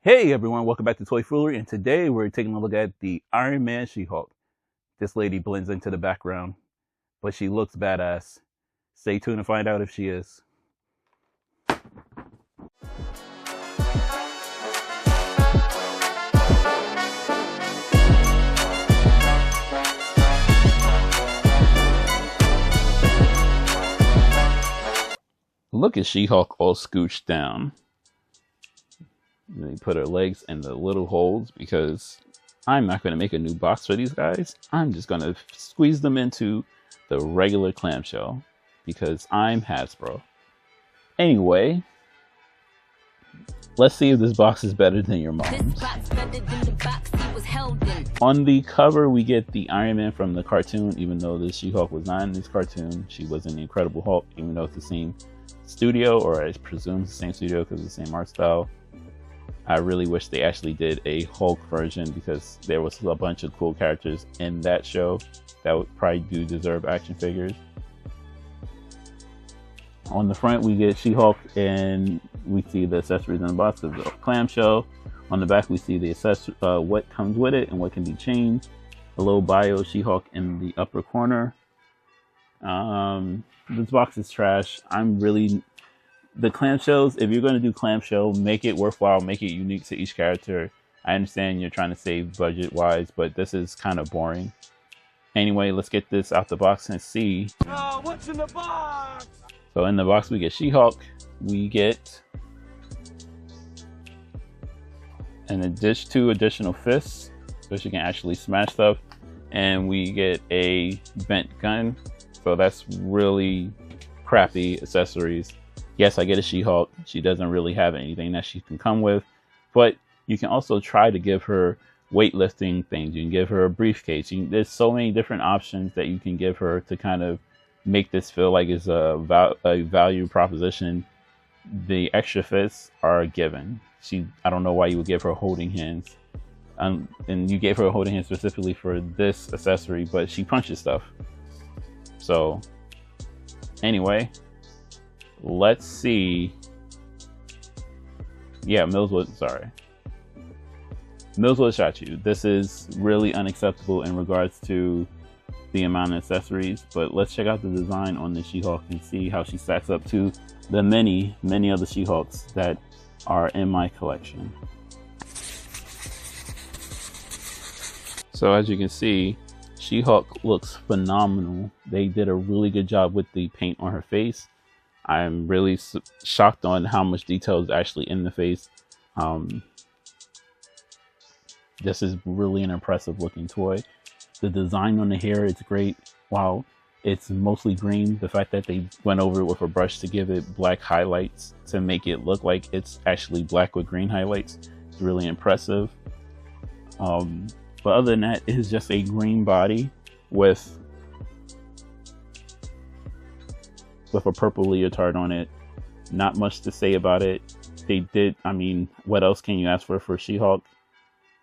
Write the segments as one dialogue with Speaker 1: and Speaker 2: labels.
Speaker 1: Hey everyone, welcome back to Toy Foolery, and today we're taking a look at the Iron Man She-Hulk. This lady blends into the background, but she looks badass. Stay tuned to find out if she is. Look at She-Hulk all scooched down. They put her legs in the little holes because I'm not going to make a new box for these guys. I'm just going to squeeze them into the regular clamshell because I'm Hasbro. Anyway, let's see if this box is better than your mom's. On the cover, we get the Iron Man from the cartoon, even though the She-Hulk was not in this cartoon. She was in the Incredible Hulk, even though it's the same studio, or I presume it's the same studio because it's the same art style. I really wish they actually did a Hulk version because there was a bunch of cool characters in that show that would probably do deserve action figures. On the front, we get She-Hulk and we see the accessories in the box of the clamshell. On the back, we see the what comes with it and what can be changed. A little bio She-Hulk in the upper corner. This box is trash. The clamshells, if you're going to do clamshell, make it worthwhile, make it unique to each character. I understand you're trying to save budget wise, but this is kind of boring. Anyway, let's get this out the box and see.
Speaker 2: Oh, what's in the box?
Speaker 1: So in the box we get She-Hulk, we get two additional fists, so she can actually smash stuff, and we get a bent gun. So that's really crappy accessories. Yes, I get a She-Hulk. She doesn't really have anything that she can come with, but you can also try to give her weightlifting things. You can give her a briefcase. There's so many different options that you can give her to kind of make this feel like it's a value proposition. The extra fists are a given. I don't know why you would give her holding hands. And you gave her a holding hand specifically for this accessory, but she punches stuff. So anyway, let's see. Yeah, Millswood shot you. This is really unacceptable in regards to the amount of accessories, but let's check out the design on the She-Hulk and see how she stacks up to the many other She-Hulks that are in my collection. So as you can see, She-Hulk looks phenomenal. They did a really good job with the paint on her face. I'm really shocked on how much detail is actually in the face. This is really an impressive looking toy. The design on the hair is great. While it's mostly green, the fact that they went over it with a brush to give it black highlights to make it look like it's actually black with green highlights is really impressive. But other than that, it's just a green body with a purple leotard on it. Not much to say about it. What else can you ask for She-Hulk?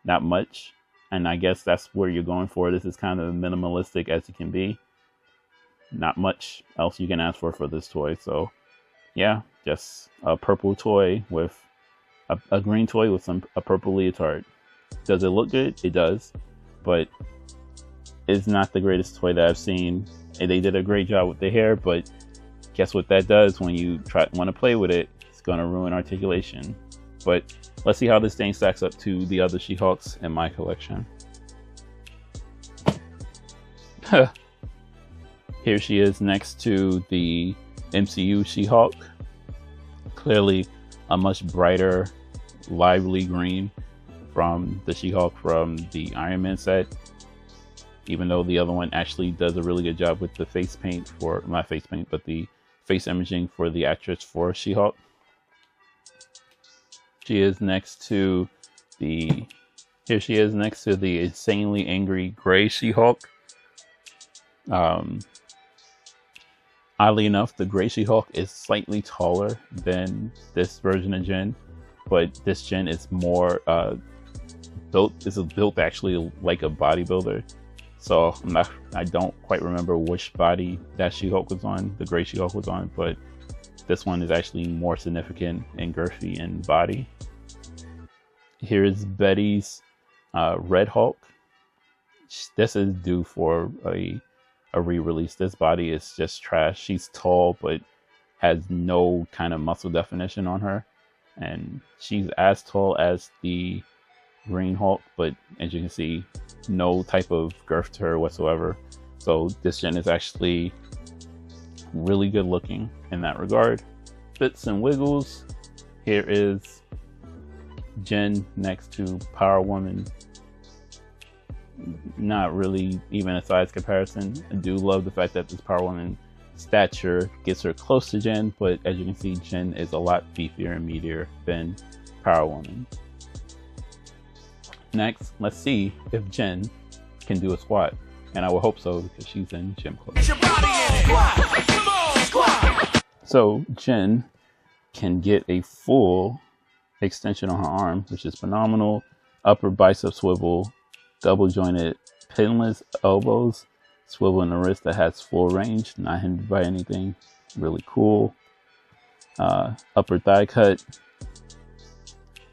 Speaker 1: Not much. And I guess that's where you're going for. This is kind of minimalistic as it can be. Not much else you can ask for this toy. So yeah, just a purple toy with a green toy with a purple leotard. Does it look good? It does, but it's not the greatest toy that I've seen. And they did a great job with the hair, but guess what that does when you want to play with it? It's going to ruin articulation. But let's see how this thing stacks up to the other She-Hulks in my collection. Here she is next to the MCU She-Hulk. Clearly a much brighter, lively green from the She-Hulk from the Iron Man set. Even though the other one actually does a really good job with the face paint not face paint, but the face imaging for the actress for She-Hulk. Here she is next to the insanely angry gray She-Hulk. Oddly enough, the gray She-Hulk is slightly taller than this version of Jen, but this Jen is more built actually like a bodybuilder. So I don't quite remember which body that She-Hulk was on, the gray She-Hulk was on, but this one is actually more significant and girthy in body. Here's Betty's Red Hulk. This is due for a re-release. This body is just trash. She's tall, but has no kind of muscle definition on her. And she's as tall as the Green Hulk, but as you can see, no type of girth to her whatsoever. So this Jen is actually really good looking in that regard. Fits and wiggles. Here is Jen next to Power Woman. Not really even a size comparison. I do love the fact that this Power Woman stature gets her close to Jen, but as you can see, Jen is a lot beefier and meatier than Power Woman. Next, let's see if Jen can do a squat, and I will hope so because she's in gym clothes. So Jen can get a full extension on her arm, which is phenomenal. Upper bicep swivel, double jointed pinless elbows, swivel in the wrist that has full range, not hindered by anything. Really cool. Upper thigh cut,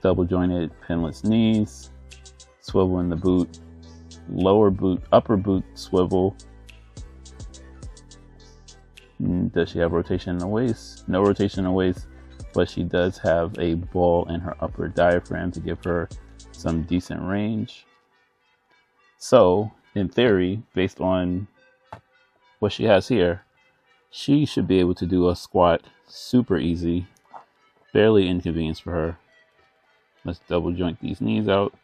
Speaker 1: double jointed pinless knees, swivel in the boot, lower boot, upper boot swivel. Does she have rotation in the waist? No rotation in the waist, but she does have a ball in her upper diaphragm to give her some decent range. So, in theory, based on what she has here, she should be able to do a squat super easy, barely inconvenience for her. Let's double joint these knees out.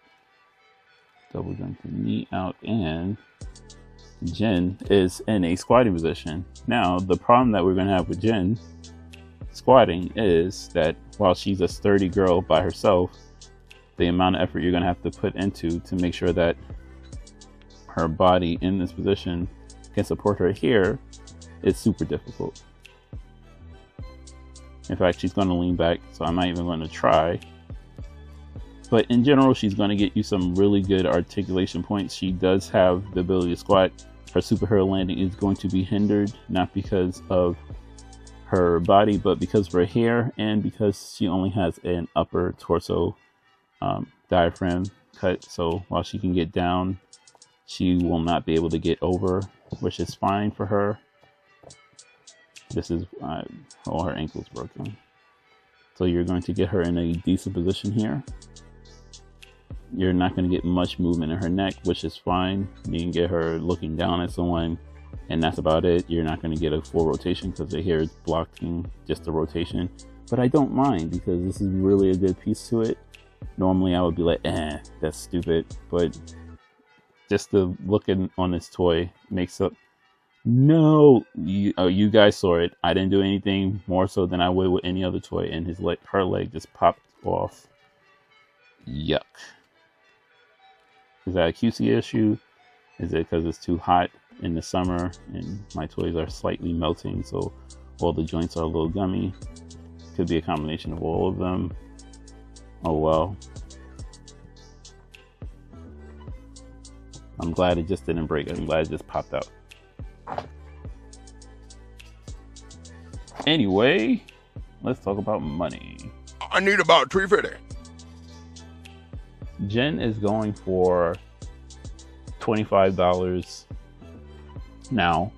Speaker 1: Double joint the knee out, and Jen is in a squatting position. Now, the problem that we're going to have with Jen squatting is that while she's a sturdy girl by herself, the amount of effort you're going to have to put into to make sure that her body in this position can support her here is super difficult. In fact, she's going to lean back, so I'm not even going to try. But in general, she's going to get you some really good articulation points. She does have the ability to squat. Her superhero landing is going to be hindered, not because of her body, but because of her hair, and because she only has an upper torso diaphragm cut. So while she can get down, she will not be able to get over, which is fine for her. This is all her ankles broken. So you're going to get her in a decent position here. You're not going to get much movement in her neck, which is fine. You can get her looking down at someone, and that's about it. You're not going to get a full rotation because the hair is blocking just the rotation. But I don't mind because this is really a good piece to it. Normally I would be like, that's stupid. But just the looking on this toy makes up. No, you guys saw it. I didn't do anything more so than I would with any other toy, and her leg just popped off. Yuck. Is that a QC issue? Is it because it's too hot in the summer and my toys are slightly melting, so all the joints are a little gummy? Could be a combination of all of them. Oh well. I'm glad it just didn't break. I'm glad it just popped out. Anyway, let's talk about money.
Speaker 2: I need about $350.
Speaker 1: Jen is going for $25. Now,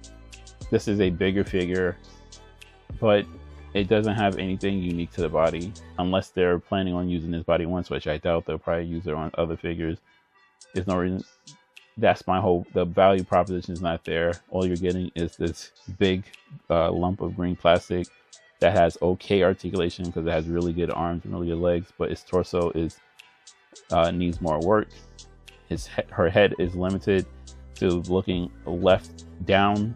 Speaker 1: this is a bigger figure, but it doesn't have anything unique to the body unless they're planning on using this body once, which I doubt. They'll probably use it on other figures. There's no reason. That's my hope. The value proposition is not there. All you're getting is this big lump of green plastic that has okay articulation because it has really good arms and really good legs, but its torso is needs more work. Her head is limited to looking left down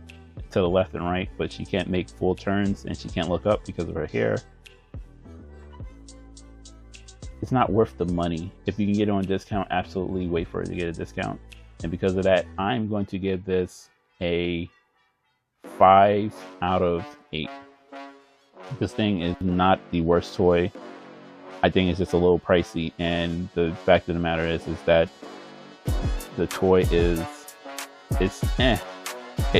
Speaker 1: to the left and right, but she can't make full turns and she can't look up because of her hair. It's not worth the money. If you can get it on discount, absolutely wait for it to get a discount. And because of that, I'm going to give this a 5 out of 8. This thing is not the worst toy. I think it's just a little pricey, and the fact of the matter is that the toy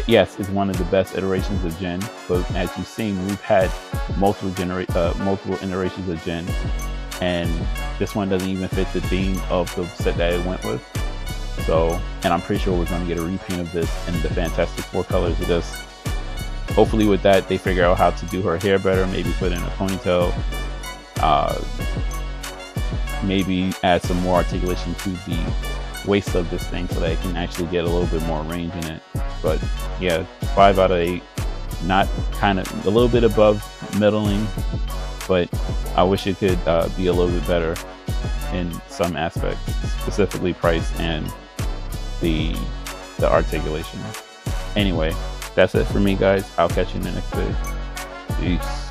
Speaker 1: yes, it's one of the best iterations of Jen, but as you've seen, we've had multiple iterations of Jen, and this one doesn't even fit the theme of the set that it went with. So, and I'm pretty sure we're going to get a reprint of this in the Fantastic Four colors of this. Hopefully with that, they figure out how to do her hair better, maybe put in a ponytail, maybe add some more articulation to the waist of this thing so that it can actually get a little bit more range in it. But yeah, 5 out of 8. Not kind of a little bit above middling, but I wish it could be a little bit better in some aspects, specifically price and the articulation. Anyway, that's it for me, guys. I'll catch you in the next video. Peace.